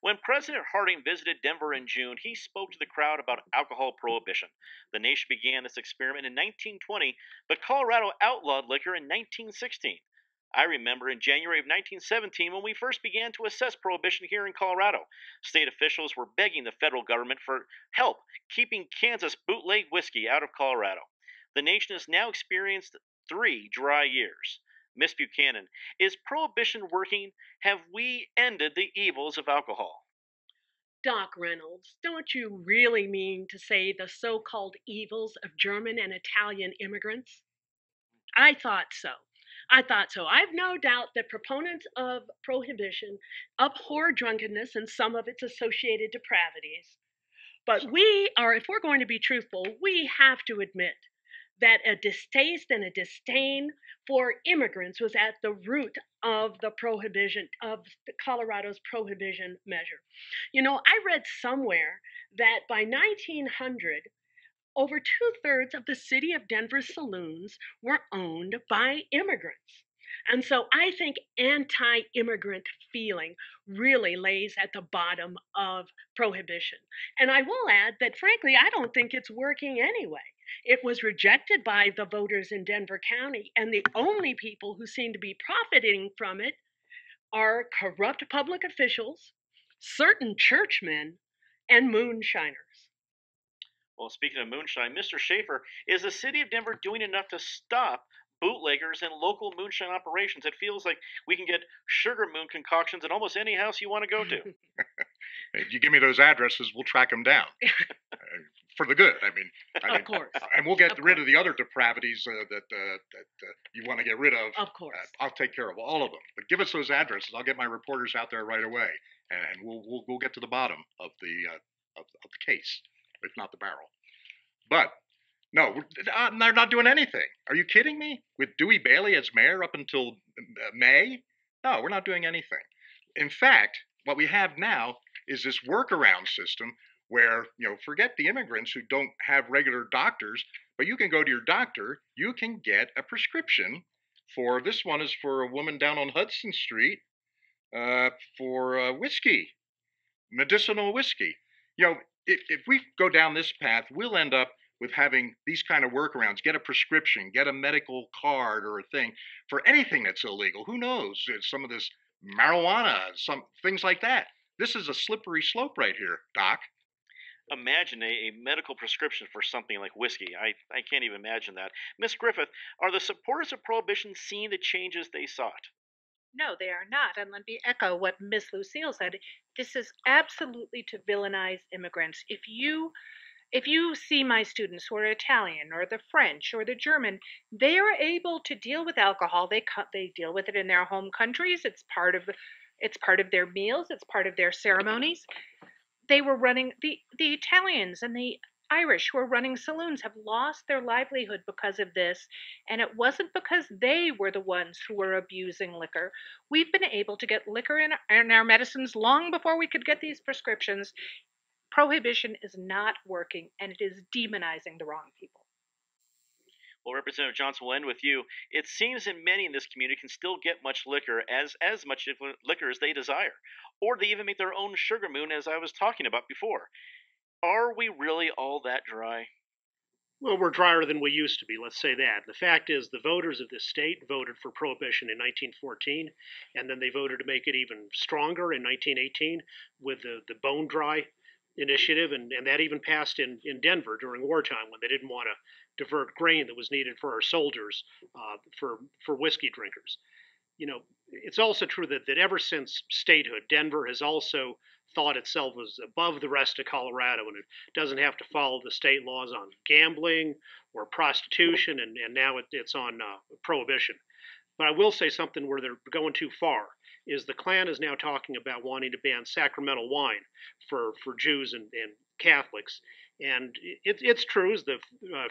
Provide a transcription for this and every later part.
When President Harding visited Denver in June, he spoke to the crowd about alcohol prohibition. The nation began this experiment in 1920, but Colorado outlawed liquor in 1916. I remember in January of 1917 when we first began to assess prohibition here in Colorado. State officials were begging the federal government for help keeping Kansas bootleg whiskey out of Colorado. The nation has now experienced 3 dry years. Miss Buchanan, is prohibition working? Have we ended the evils of alcohol? Doc Reynolds, don't you really mean to say the so called evils of German and Italian immigrants? I thought so. I thought so. I've no doubt that proponents of prohibition abhor drunkenness and some of its associated depravities. But if we're going to be truthful, we have to admit that a distaste and a disdain for immigrants was at the root of the prohibition of Colorado's prohibition measure. I read somewhere that by 1900, over two-thirds of the city of Denver's saloons were owned by immigrants. And so I think anti immigrant feeling really lays at the bottom of prohibition. And I will add that, frankly, I don't think it's working anyway. It was rejected by the voters in Denver County, and the only people who seem to be profiting from it are corrupt public officials, certain churchmen, and moonshiners. Well, speaking of moonshine, Mr. Schaefer, is the city of Denver doing enough to stop bootleggers and local moonshine operations? It feels like we can get sugar moon concoctions in almost any house you want to go to. If you give me those addresses, we'll track them down for the good. Of course. And we'll get Of rid course. of the other depravities that you want to get rid of. Of course. I'll take care of all of them. But give us those addresses. I'll get my reporters out there right away, and we'll get to the bottom of the case, if not the barrel. But no, they're not doing anything. Are you kidding me? With Dewey Bailey as mayor up until May? No, we're not doing anything. In fact, what we have now is this workaround system where, forget the immigrants who don't have regular doctors, but you can go to your doctor, you can get a prescription for, this one is for a woman down on Hudson Street, for whiskey, medicinal whiskey. If we go down this path, we'll end up with having these kind of workarounds. Get a prescription, get a medical card or a thing for anything that's illegal. Who knows? Some of this marijuana, some things like that. This is a slippery slope right here, Doc. Imagine a medical prescription for something like whiskey. I can't even imagine that. Miss Griffith, are the supporters of Prohibition seeing the changes they sought? No, they are not. And let me echo what Miss Lucille said. This is absolutely to villainize immigrants. If you see my students who are Italian or the French or the German, they are able to deal with alcohol. They deal with it in their home countries. It's part of their meals. It's part of their ceremonies. They were running the Italians and the Irish who are running saloons have lost their livelihood because of this, and it wasn't because they were the ones who were abusing liquor. We've been able to get liquor in our medicines long before we could get these prescriptions. Prohibition is not working, and it is demonizing the wrong people. Well, Representative Johnson, will end with you. It seems that many in this community can still get much liquor, as much liquor as they desire, or they even make their own sugar moon, as I was talking about before. Are we really all that dry? Well, we're drier than we used to be, let's say that. The fact is, the voters of this state voted for prohibition in 1914, and then they voted to make it even stronger in 1918 with the bone dry initiative, and that even passed in Denver during wartime when they didn't want to divert grain that was needed for our soldiers for whiskey drinkers. It's also true that ever since statehood, Denver has also thought itself as above the rest of Colorado, and it doesn't have to follow the state laws on gambling or prostitution, and now it's on prohibition. But I will say something where they're going too far is the Klan is now talking about wanting to ban sacramental wine for Jews and Catholics. And it's true, as the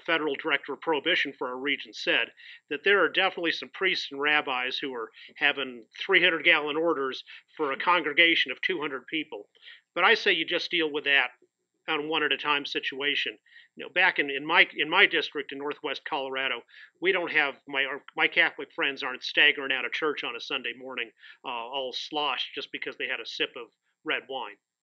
federal director of prohibition for our region said, that there are definitely some priests and rabbis who are having 300-gallon orders for a congregation of 200 people. But I say you just deal with that on one at a time situation. Back in my district in Northwest Colorado, we don't have my Catholic friends aren't staggering out of church on a Sunday morning all sloshed just because they had a sip of red wine.